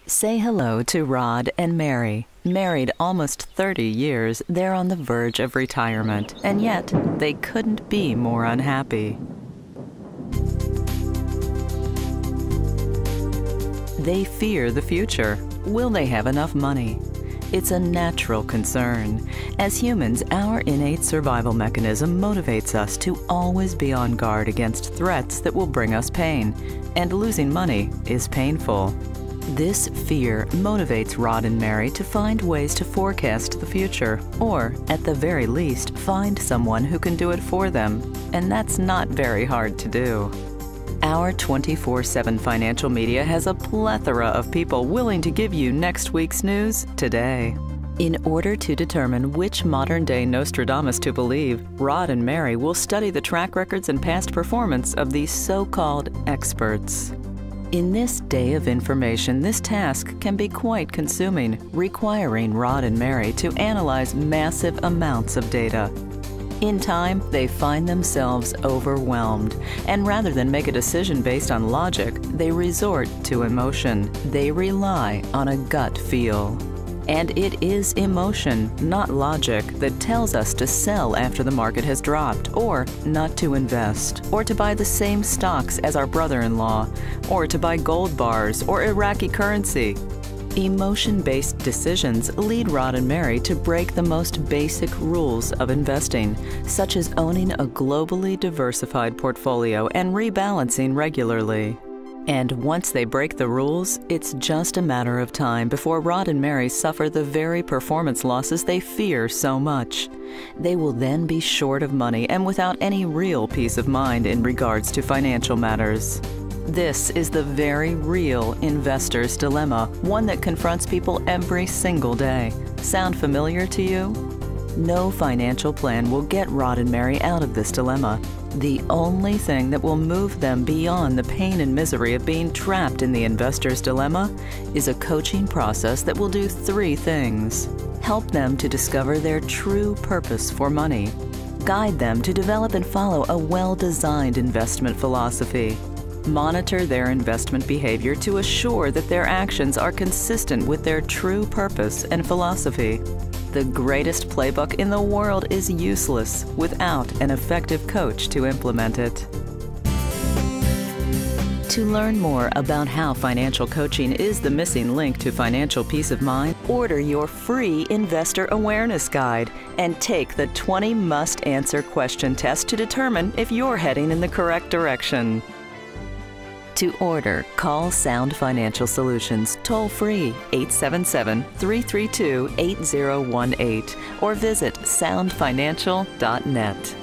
Say hello to Rod and Mary. Married almost 30 years, they're on the verge of retirement, and yet they couldn't be more unhappy. They fear the future. Will they have enough money? It's a natural concern. As humans, our innate survival mechanism motivates us to always be on guard against threats that will bring us pain, and losing money is painful. This fear motivates Rod and Mary to find ways to forecast the future, or, at the very least, find someone who can do it for them, and that's not very hard to do. Our 24/7 financial media has a plethora of people willing to give you next week's news today. In order to determine which modern-day Nostradamus to believe, Rod and Mary will study the track records and past performance of these so-called experts. In this day of information, this task can be quite consuming, requiring Rod and Mary to analyze massive amounts of data. In time, they find themselves overwhelmed, and rather than make a decision based on logic, they resort to emotion. They rely on a gut feel. And it is emotion, not logic, that tells us to sell after the market has dropped, or not to invest, or to buy the same stocks as our brother-in-law, or to buy gold bars or Iraqi currency. Emotion-based decisions lead Rod and Mary to break the most basic rules of investing, such as owning a globally diversified portfolio and rebalancing regularly. And once they break the rules, it's just a matter of time before Rod and Mary suffer the very performance losses they fear so much. They will then be short of money and without any real peace of mind in regards to financial matters. This is the very real investor's dilemma, one that confronts people every single day. Sound familiar to you? No financial plan will get Rod and Mary out of this dilemma. The only thing that will move them beyond the pain and misery of being trapped in the investor's dilemma is a coaching process that will do three things: help them to discover their true purpose for money, guide them to develop and follow a well-designed investment philosophy, monitor their investment behavior to assure that their actions are consistent with their true purpose and philosophy. The greatest playbook in the world is useless without an effective coach to implement it. To learn more about how financial coaching is the missing link to financial peace of mind, order your free Investor Awareness Guide and take the 20 must-answer question test to determine if you're heading in the correct direction. To order, call Sound Financial Solutions toll-free 877-332-8018 or visit soundfinancial.net.